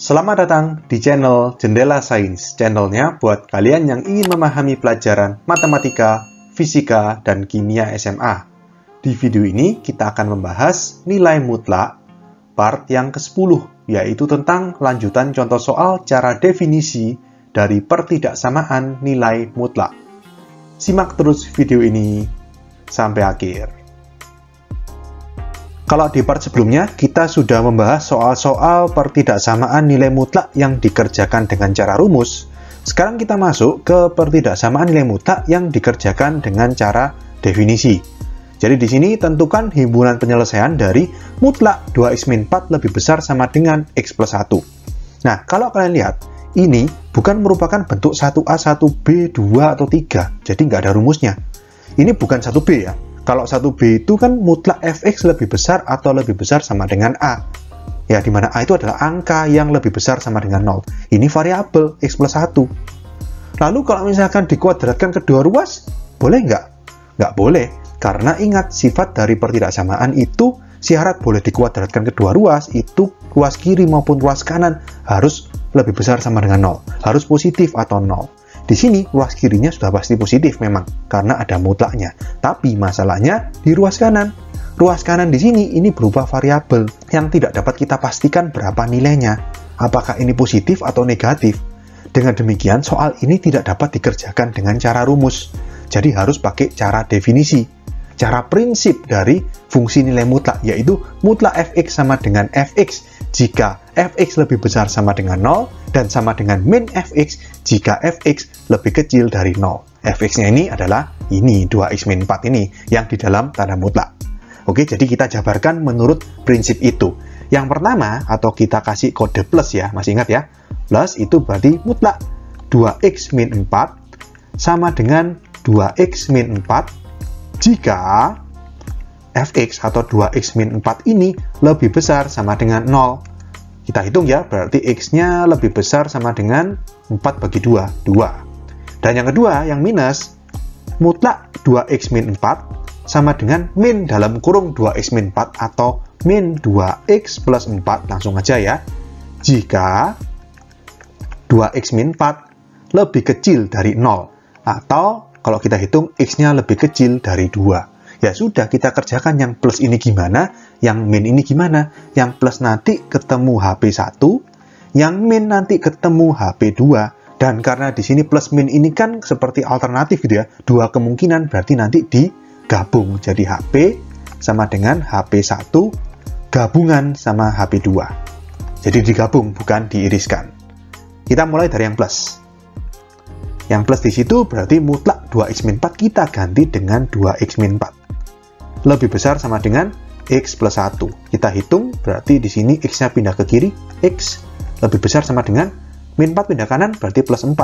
Selamat datang di channel Jendela Sains, channelnya buat kalian yang ingin memahami pelajaran matematika, fisika, dan kimia SMA. Di video ini kita akan membahas nilai mutlak part yang ke-10, yaitu tentang lanjutan contoh soal cara definisi dari pertidaksamaan nilai mutlak. Simak terus video ini sampai akhir. Kalau di part sebelumnya, kita sudah membahas soal-soal pertidaksamaan nilai mutlak yang dikerjakan dengan cara rumus. Sekarang kita masuk ke pertidaksamaan nilai mutlak yang dikerjakan dengan cara definisi. Jadi di sini tentukan himpunan penyelesaian dari mutlak 2x-4 lebih besar sama dengan x plus 1. Nah, kalau kalian lihat, ini bukan merupakan bentuk 1A, 1B, 2, atau 3. Jadi nggak ada rumusnya. Ini bukan 1B ya. Kalau 1B itu kan mutlak fx lebih besar atau lebih besar sama dengan A. Ya, di mana A itu adalah angka yang lebih besar sama dengan 0. Ini variabel x plus 1. Lalu kalau misalkan dikuadratkan kedua ruas, boleh nggak? Nggak boleh, karena ingat sifat dari pertidaksamaan itu syarat boleh dikuadratkan kedua ruas, itu ruas kiri maupun ruas kanan harus lebih besar sama dengan 0. Harus positif atau 0. Di sini ruas kirinya sudah pasti positif memang, karena ada mutlaknya. Tapi masalahnya di ruas kanan. Ruas kanan di sini ini berupa variabel yang tidak dapat kita pastikan berapa nilainya. Apakah ini positif atau negatif? Dengan demikian, soal ini tidak dapat dikerjakan dengan cara rumus. Jadi harus pakai cara definisi. Cara prinsip dari fungsi nilai mutlak, yaitu mutlak fx sama dengan fx jika fx lebih besar sama dengan 0 dan sama dengan min fx jika fx lebih kecil dari 0. fx-nya ini adalah ini 2x-4 ini yang di dalam tanda mutlak. Oke, jadi kita jabarkan menurut prinsip itu. Yang pertama, atau kita kasih kode plus ya, masih ingat ya? Plus itu berarti mutlak 2x min 4 sama dengan 2x min 4 jika fx atau 2x min 4 ini lebih besar sama dengan 0. Kita hitung ya, berarti x-nya lebih besar sama dengan 4 bagi 2, 2. Dan yang kedua, yang minus, mutlak 2x min 4 sama dengan min dalam kurung 2x min 4 atau min 2x plus 4, langsung aja ya. Jika 2x min 4 lebih kecil dari 0, atau kalau kita hitung x-nya lebih kecil dari 2. Ya sudah, kita kerjakan yang plus ini gimana, yang min ini gimana. Yang plus nanti ketemu HP1, yang min nanti ketemu HP2. Dan karena di sini plus min ini kan seperti alternatif gitu ya, dua kemungkinan, berarti nanti digabung. Jadi HP sama dengan HP1 gabungan sama HP2. Jadi digabung, bukan diiriskan. Kita mulai dari yang plus. Yang plus di situ berarti mutlak 2x-4 kita ganti dengan 2x-4. Lebih besar sama dengan x plus 1. Kita hitung, berarti di sini x-nya pindah ke kiri, x lebih besar sama dengan min 4 pindah kanan, berarti plus 4,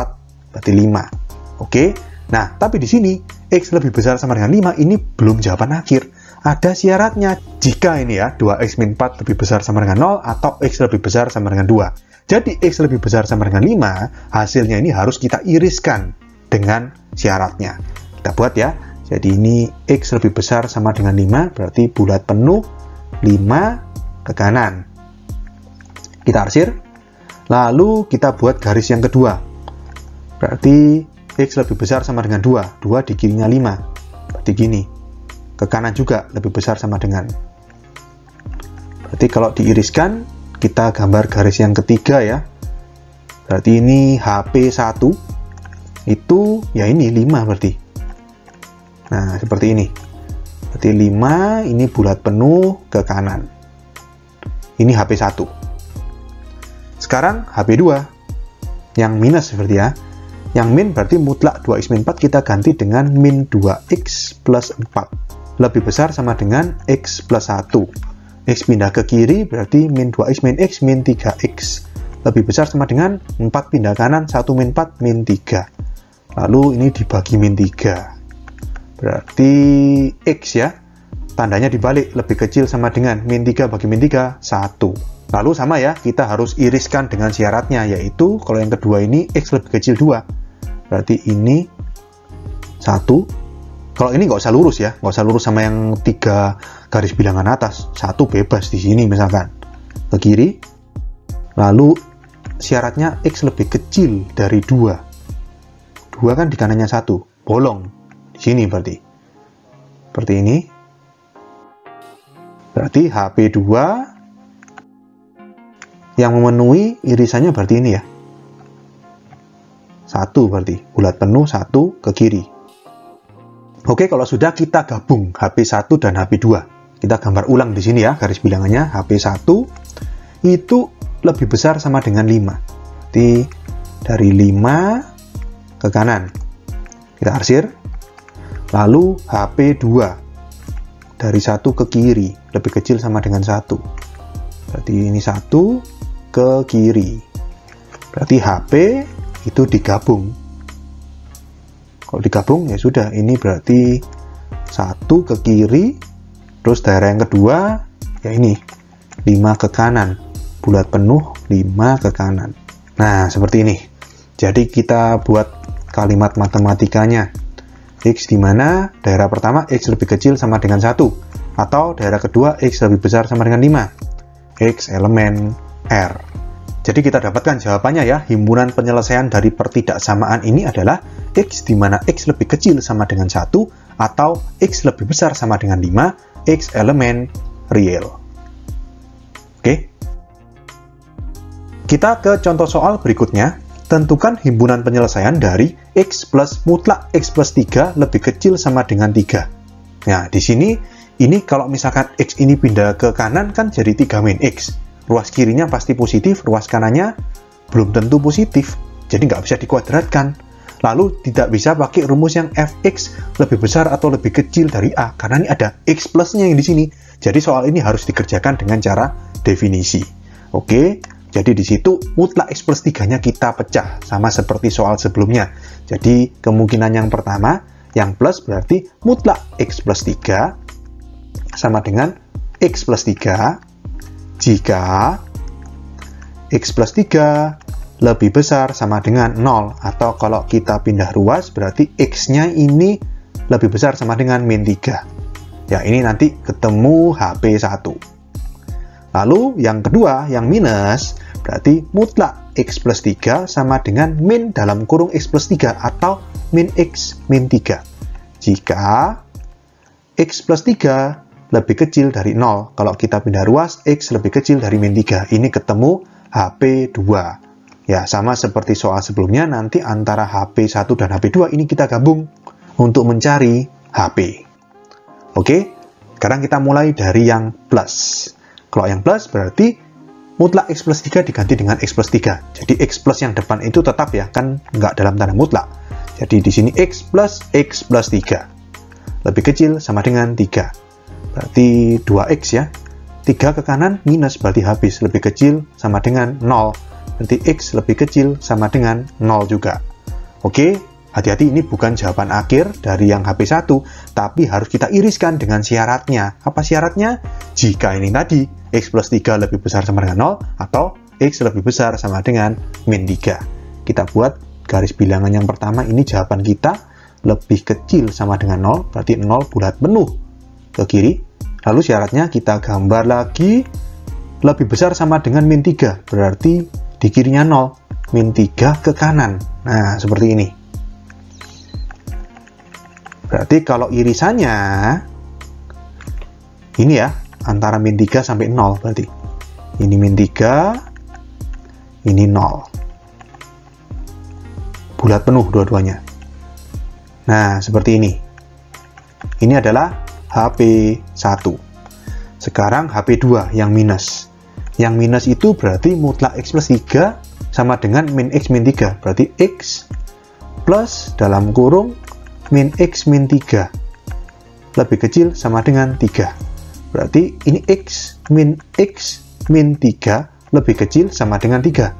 berarti 5. Oke, nah tapi di sini x lebih besar sama dengan 5, ini belum jawaban akhir. Ada syaratnya, jika ini ya, 2x-4 lebih besar sama dengan 0, atau x lebih besar sama dengan 2. Jadi x lebih besar sama dengan 5, hasilnya ini harus kita iriskan dengan syaratnya. Kita buat ya, jadi ini x lebih besar sama dengan 5, berarti bulat penuh 5 ke kanan. Kita arsir, lalu kita buat garis yang kedua. Berarti x lebih besar sama dengan 2, 2 di kirinya 5, berarti gini. Ke kanan juga lebih besar sama dengan. Berarti kalau diiriskan, kita gambar garis yang ketiga ya. Berarti ini HP1 itu ya ini 5 berarti. Nah, seperti ini. Berarti 5 ini bulat penuh ke kanan. Ini HP1. Sekarang HP2 yang minus seperti ya. Yang min berarti mutlak 2x min 4 kita ganti dengan min 2x plus 4. Lebih besar sama dengan x plus 1. X pindah ke kiri berarti min 2x min x min 3x. Lebih besar sama dengan 4 pindah kanan, 1 min 4 min 3. Lalu ini dibagi min 3. Berarti x ya. Tandanya dibalik, lebih kecil sama dengan min 3 bagi min 3, 1. Lalu sama ya, kita harus iriskan dengan syaratnya, yaitu kalau yang kedua ini x lebih kecil 2. Berarti ini 1. Kalau ini nggak usah lurus ya, nggak usah lurus sama yang 3 garis bilangan atas. 1 bebas di sini misalkan. Ke kiri, lalu syaratnya X lebih kecil dari 2. 2 kan di kanannya 1, bolong. Di sini berarti. Seperti ini. Berarti HP2 yang memenuhi irisannya berarti ini ya. 1 berarti. Bulat penuh 1 ke kiri. Oke, kalau sudah kita gabung HP1 dan HP2. Kita gambar ulang di sini ya, garis bilangannya. HP1 itu lebih besar sama dengan 5. Berarti dari 5 ke kanan. Kita arsir. Lalu HP2 dari 1 ke kiri, lebih kecil sama dengan 1. Berarti ini 1 ke kiri. Berarti HP itu digabung. Kalau digabung ya sudah, ini berarti 1 ke kiri, terus daerah yang kedua ya ini 5 ke kanan, bulat penuh 5 ke kanan. Nah, seperti ini. Jadi kita buat kalimat matematikanya. X di mana daerah pertama X lebih kecil sama dengan 1, atau daerah kedua X lebih besar sama dengan 5. X elemen R. Jadi kita dapatkan jawabannya ya. Himpunan penyelesaian dari pertidaksamaan ini adalah X di mana X lebih kecil sama dengan 1, atau X lebih besar sama dengan 5, X elemen real. Oke. Kita ke contoh soal berikutnya. Tentukan himpunan penyelesaian dari X plus mutlak X plus 3 lebih kecil sama dengan 3. Nah, di sini, ini kalau misalkan X ini pindah ke kanan, kan jadi 3 min X. Ruas kirinya pasti positif, ruas kanannya belum tentu positif. Jadi nggak bisa dikuadratkan. Lalu tidak bisa pakai rumus yang Fx lebih besar atau lebih kecil dari A, karena ini ada X plusnya yang di sini. Jadi soal ini harus dikerjakan dengan cara definisi. Oke. Jadi di situ mutlak X plus 3-nya kita pecah, sama seperti soal sebelumnya. Jadi kemungkinan yang pertama, yang plus berarti mutlak X plus 3 sama dengan X plus 3 jika X plus 3 lebih besar sama dengan 0. Atau kalau kita pindah ruas berarti X-nya ini lebih besar sama dengan min 3. Ya, ini nanti ketemu HP1. Lalu yang kedua, yang minus, berarti mutlak X plus 3 sama dengan min dalam kurung X plus 3 atau min X min 3. Jika X plus 3 lebih kecil dari 0, kalau kita pindah ruas, X lebih kecil dari min 3. Ini ketemu HP2. Ya, sama seperti soal sebelumnya, nanti antara HP1 dan HP2 ini kita gabung untuk mencari HP. Oke, sekarang kita mulai dari yang plus. Kalau yang plus berarti mutlak X plus 3 diganti dengan X plus 3. Jadi X plus yang depan itu tetap ya, kan nggak dalam tanda mutlak. Jadi di sini X plus 3. Lebih kecil sama dengan 3. Berarti 2X ya. 3 ke kanan minus berarti habis. Lebih kecil sama dengan 0. Berarti X lebih kecil sama dengan 0 juga. Oke, hati-hati, ini bukan jawaban akhir dari yang HP1, tapi harus kita iriskan dengan syaratnya. Apa syaratnya? Jika ini tadi, X plus 3 lebih besar sama dengan 0, atau X lebih besar sama dengan min 3. Kita buat garis bilangan yang pertama, ini jawaban kita lebih kecil sama dengan 0, berarti 0 bulat penuh ke kiri. Lalu syaratnya kita gambar lagi, lebih besar sama dengan min 3, berarti di kirinya 0, min 3 ke kanan. Nah, seperti ini. Berarti kalau irisannya ini ya, antara min 3 sampai 0 berarti. Ini min 3, ini 0. Bulat penuh dua-duanya. Nah, seperti ini. Ini adalah HP1. Sekarang HP2 yang minus. Yang minus itu berarti mutlak X plus 3 sama dengan min X min 3. Berarti X plus dalam kurung min X min 3 lebih kecil sama dengan 3. Berarti ini X min 3 lebih kecil sama dengan 3.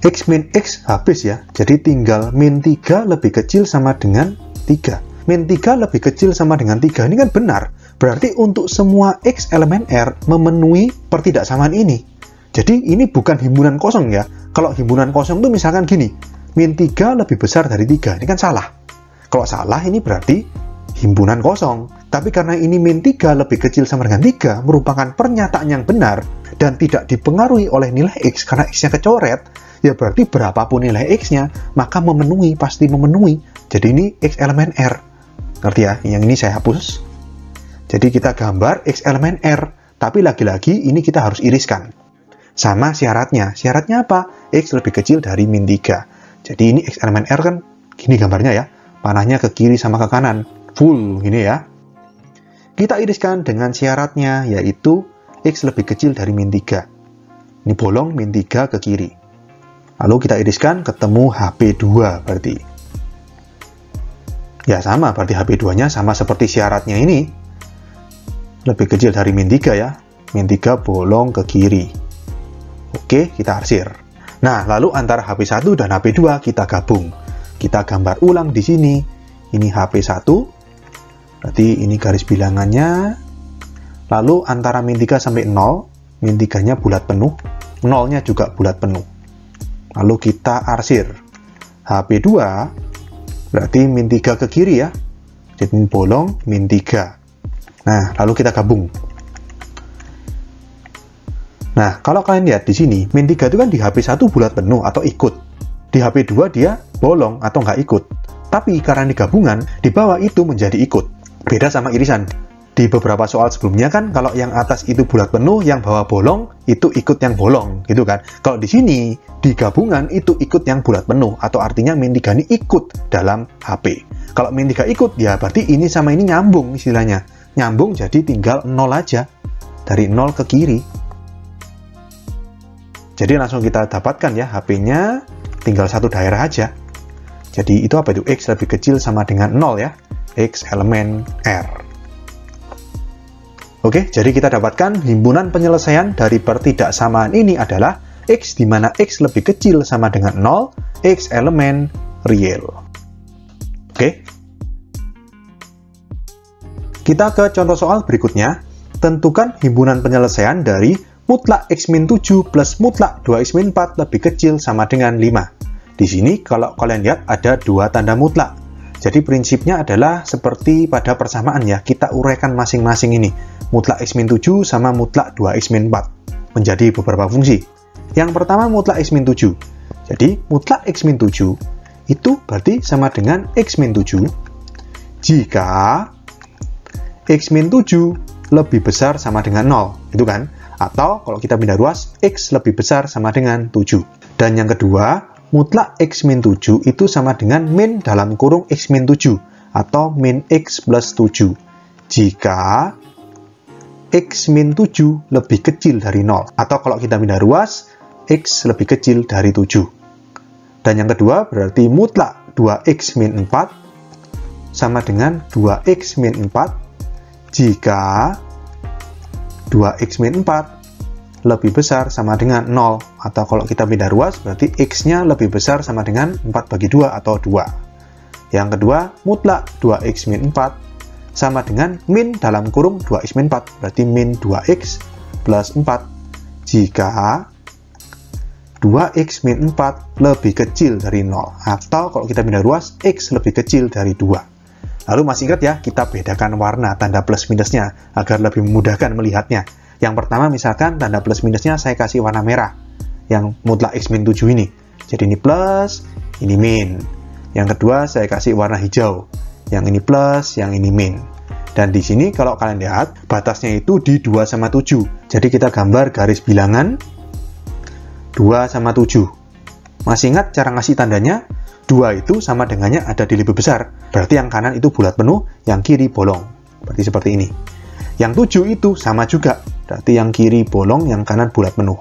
X min X habis ya, jadi tinggal min 3 lebih kecil sama dengan 3. Min 3 lebih kecil sama dengan 3, ini kan benar. Berarti untuk semua X elemen R memenuhi pertidaksamaan ini. Jadi ini bukan himpunan kosong ya. Kalau himpunan kosong itu misalkan gini, min 3 lebih besar dari 3, ini kan salah. Kalau salah ini berarti himpunan kosong. Tapi karena ini min 3 lebih kecil sama dengan 3 merupakan pernyataan yang benar dan tidak dipengaruhi oleh nilai X karena X-nya kecoret. ya berarti berapapun nilai X-nya, maka memenuhi, pasti memenuhi. Jadi ini X elemen R. Ngerti ya? Yang ini saya hapus. Jadi kita gambar X elemen R, tapi lagi-lagi ini kita harus iriskan. Sama syaratnya. Syaratnya apa? X lebih kecil dari min 3. Jadi ini X elemen R kan, gini gambarnya ya. Panahnya ke kiri sama ke kanan. Full, gini ya. Kita iriskan dengan syaratnya, yaitu X lebih kecil dari min 3. Ini bolong min 3 ke kiri. Lalu kita iriskan, ketemu HP2 berarti. Ya sama, berarti HP2-nya sama seperti syaratnya ini. Lebih kecil dari min 3 ya. Min 3 bolong ke kiri. Oke, kita arsir. Nah, lalu antara HP1 dan HP2 kita gabung. Kita gambar ulang di sini. Ini HP1. Berarti ini garis bilangannya. Lalu antara min 3 sampai 0, min 3-nya bulat penuh. 0-nya juga bulat penuh. Lalu kita arsir. HP2 berarti min 3 ke kiri ya. Jadi bolong min 3. Nah, lalu kita gabung. Nah, kalau kalian lihat di sini, min 3 itu kan di HP1 bulat penuh atau ikut. Di HP2 dia bolong atau nggak ikut. Tapi karena di gabungan, di bawah itu menjadi ikut. Beda sama irisan. Di beberapa soal sebelumnya kan, kalau yang atas itu bulat penuh, yang bawah bolong, itu ikut yang bolong, gitu kan. Kalau di sini, di gabungan itu ikut yang bulat penuh, atau artinya min 3 ini ikut dalam HP. Kalau min 3 ikut, ya berarti ini sama ini nyambung istilahnya. Nyambung jadi tinggal 0 aja. Dari 0 ke kiri. Jadi langsung kita dapatkan ya, HP-nya tinggal satu daerah aja. Jadi itu apa itu? X lebih kecil sama dengan 0 ya. X elemen R. Oke, jadi kita dapatkan himpunan penyelesaian dari pertidaksamaan ini adalah X di mana X lebih kecil sama dengan 0, X elemen real. Oke. Kita ke contoh soal berikutnya. Tentukan himpunan penyelesaian dari mutlak X-7 plus mutlak 2X-4 lebih kecil sama dengan 5. Di sini kalau kalian lihat ada dua tanda mutlak. Jadi prinsipnya adalah seperti pada persamaan ya, kita uraikan masing-masing ini. Mutlak X-7 sama mutlak 2X-4 menjadi beberapa fungsi. Yang pertama mutlak X-7. Jadi mutlak X-7 itu berarti sama dengan X-7 jika X-7 lebih besar sama dengan 0, gitu kan? Atau kalau kita pindah ruas, X lebih besar sama dengan 7. Dan yang kedua, mutlak X-7 itu sama dengan min dalam kurung X-7 atau min X plus 7 jika X-7 lebih kecil dari 0, atau kalau kita pindah ruas, X lebih kecil dari 7. Dan yang kedua berarti mutlak 2X-4 sama dengan 2X-4 jika 2X-4 lebih besar sama dengan 0, atau kalau kita pindah ruas berarti X-nya lebih besar sama dengan 4 bagi 2 atau 2. Yang kedua, mutlak 2X-4 sama dengan min dalam kurung 2X-4, berarti min 2X plus 4 jika 2X-4 lebih kecil dari 0, atau kalau kita pindah ruas, X lebih kecil dari 2. Lalu masih ingat ya, kita bedakan warna tanda plus minusnya agar lebih memudahkan melihatnya. Yang pertama misalkan tanda plus minusnya saya kasih warna merah, yang mutlak X-7 ini. Jadi ini plus, ini min. Yang kedua saya kasih warna hijau, yang ini plus, yang ini min. Dan di sini kalau kalian lihat, batasnya itu di 2 sama 7. Jadi kita gambar garis bilangan 2 sama 7. Masih ingat cara ngasih tandanya? 2 itu sama dengannya ada di lebih besar. Berarti yang kanan itu bulat penuh, yang kiri bolong. Berarti seperti ini. Yang 7 itu sama juga. Berarti yang kiri bolong, yang kanan bulat penuh.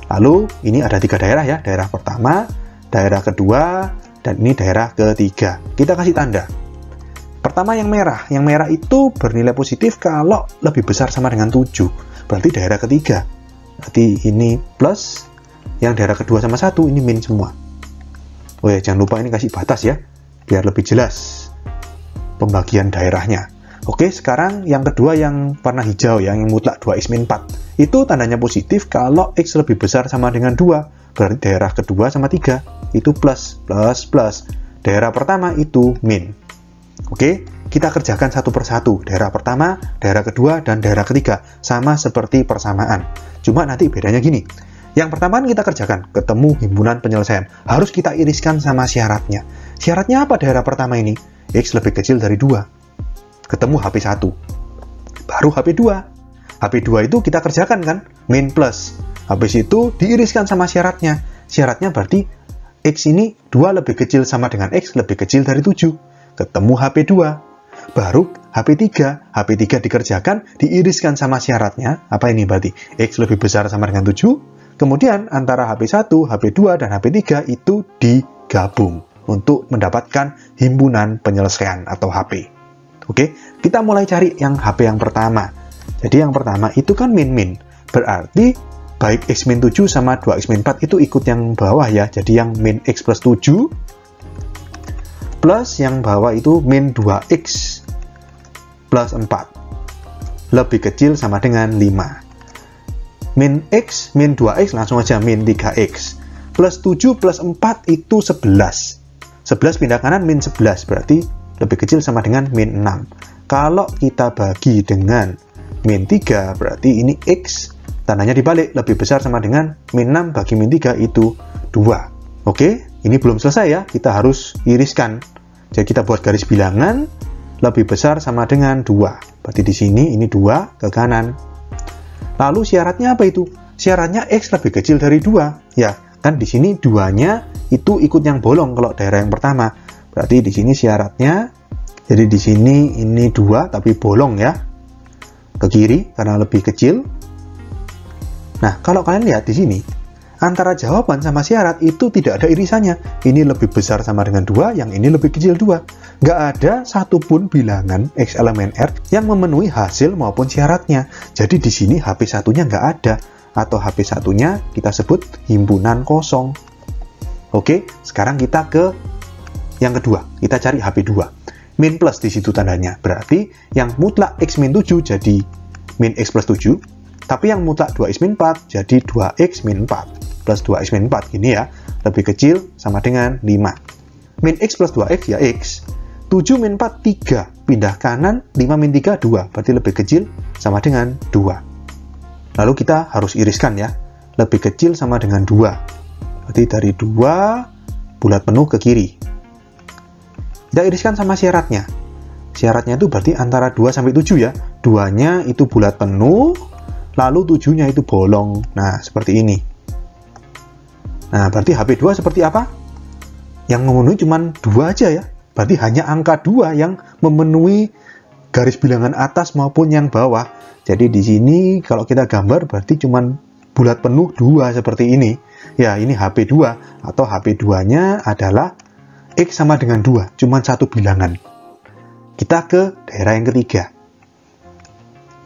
Lalu ini ada 3 daerah ya. Daerah pertama, daerah kedua, dan ini daerah ketiga. Kita kasih tanda. Pertama yang merah. Yang merah itu bernilai positif kalau lebih besar sama dengan 7. Berarti daerah ketiga. Berarti ini plus. Yang daerah kedua sama 1 ini min semua. Oh ya, jangan lupa ini kasih batas ya. Biar lebih jelas pembagian daerahnya. Oke, sekarang yang kedua yang warna hijau ya, yang mutlak 2X-4. Itu tandanya positif kalau X lebih besar sama dengan 2. Berarti daerah kedua sama 3 itu plus, plus, plus. Daerah pertama itu min. Oke, kita kerjakan satu persatu. Daerah pertama, daerah kedua, dan daerah ketiga. Sama seperti persamaan. Cuma nanti bedanya gini. Yang pertama kita kerjakan, ketemu himpunan penyelesaian. Harus kita iriskan sama syaratnya. Syaratnya apa daerah pertama ini? X lebih kecil dari 2. Ketemu HP1. Baru HP2. HP2 itu kita kerjakan kan? Min plus. Habis itu diiriskan sama syaratnya. Syaratnya berarti X ini 2 lebih kecil sama dengan X lebih kecil dari 7. Ketemu HP2. Baru HP3. HP3 dikerjakan, diiriskan sama syaratnya. Apa ini berarti? X lebih besar sama dengan 7. Kemudian antara HP1, HP2, dan HP3 itu digabung untuk mendapatkan himpunan penyelesaian atau HP. Oke, kita mulai cari yang HP yang pertama. Jadi yang pertama itu kan min-min. Berarti baik X min 7 sama 2X min 4 itu ikut yang bawah ya. Jadi yang min X plus 7 plus yang bawah itu min 2X plus 4 lebih kecil sama dengan 5. Min X, min 2X, langsung aja min 3X. Plus 7 plus 4 itu 11. 11 pindah kanan, min 11. Berarti lebih kecil sama dengan min 6. Kalau kita bagi dengan min 3, berarti ini X. Tandanya dibalik, lebih besar sama dengan min 6 bagi min 3 itu 2. Oke, ini belum selesai ya. Kita harus iriskan. Jadi kita buat garis bilangan, lebih besar sama dengan 2. Berarti di sini ini 2 ke kanan. Lalu syaratnya apa itu? Syaratnya X lebih kecil dari 2. Ya, kan di sini 2-nya itu ikut yang bolong kalau daerah yang pertama. Berarti di sini syaratnya, jadi di sini ini 2 tapi bolong ya. Ke kiri karena lebih kecil. Nah, kalau kalian lihat di sini, antara jawaban sama syarat itu tidak ada irisannya. Ini lebih besar sama dengan 2, yang ini lebih kecil 2. Nggak ada satupun bilangan X elemen R yang memenuhi hasil maupun syaratnya. Jadi di sini HP1-nya nggak ada. Atau HP1-nya kita sebut himpunan kosong. Oke, sekarang kita ke yang kedua. Kita cari HP2. Min plus di situ tandanya. Berarti yang mutlak X min 7 jadi min X plus 7. Tapi yang mutlak 2X min 4 jadi 2X min 4. Plus 2X min 4. Gini ya. Lebih kecil sama dengan 5. Min X plus 2X ya X. 7 min 4, 3. Pindah kanan, 5 min 3, 2. Berarti lebih kecil sama dengan 2. Lalu kita harus iriskan ya. Lebih kecil sama dengan 2. Berarti dari 2, bulat penuh ke kiri. Kita iriskan sama syaratnya. Syaratnya itu berarti antara 2 sampai 7 ya. 2-nya itu bulat penuh, lalu 7-nya itu bolong. Nah, seperti ini. Nah, berarti HP2 seperti apa? Yang memenuhi cuma 2 aja ya. Berarti hanya angka 2 yang memenuhi garis bilangan atas maupun yang bawah. Jadi di sini kalau kita gambar berarti cuma bulat penuh 2 seperti ini. Ya, ini HP2 atau HP2-nya adalah X sama dengan 2, cuma satu bilangan. Kita ke daerah yang ketiga.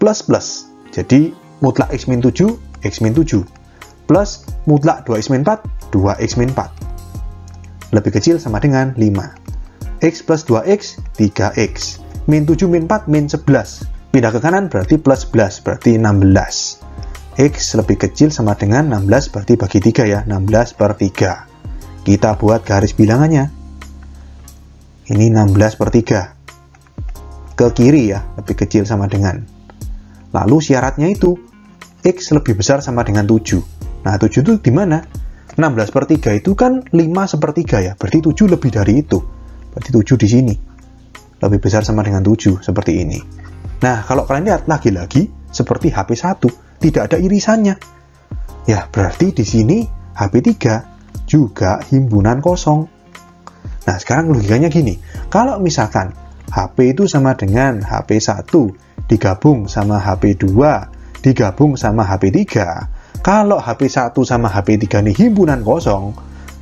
Plus plus. Jadi mutlak X min 7, X min 7. Plus mutlak 2X min 4, 2X min 4. Lebih kecil sama dengan 5. X plus 2X, 3X. Min 7, min 4, min 11. Pindah ke kanan berarti plus 11, berarti 16. X lebih kecil sama dengan 16, berarti bagi 3 ya, 16 per 3. Kita buat garis bilangannya. Ini 16 per 3. Ke kiri ya, lebih kecil sama dengan. Lalu syaratnya itu, X lebih besar sama dengan 7. Nah, 7 itu di mana? 16 per 3 itu kan 5 sepertiga ya, berarti 7 lebih dari itu. Berarti 7 di sini. Lebih besar sama dengan 7, seperti ini. Nah, kalau kalian lihat lagi-lagi, seperti HP1, tidak ada irisannya. Ya, berarti di sini HP3 juga himpunan kosong. Nah, sekarang logikanya gini. Kalau misalkan HP itu sama dengan HP1, digabung sama HP2, digabung sama HP3, kalau HP1 sama HP3 ini himpunan kosong,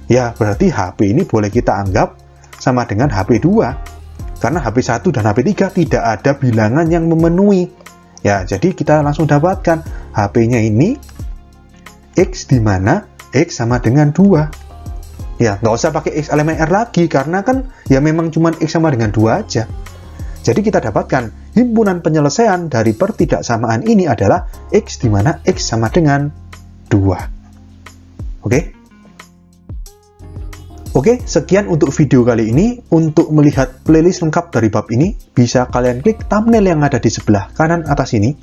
ya berarti HP ini boleh kita anggap sama dengan HP2. Karena HP1 dan HP3 tidak ada bilangan yang memenuhi. Ya, jadi kita langsung dapatkan HP-nya ini X di mana X sama dengan 2. Ya, nggak usah pakai X elemen R lagi, karena kan ya memang cuma X sama dengan 2 aja. Jadi kita dapatkan himpunan penyelesaian dari pertidaksamaan ini adalah X di mana X sama dengan 2. Oke? Oke, sekian untuk video kali ini. Untuk melihat playlist lengkap dari bab ini, bisa kalian klik thumbnail yang ada di sebelah kanan atas ini.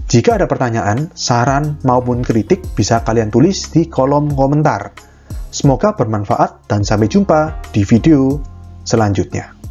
Jika ada pertanyaan, saran, maupun kritik bisa kalian tulis di kolom komentar. Semoga bermanfaat dan sampai jumpa di video selanjutnya.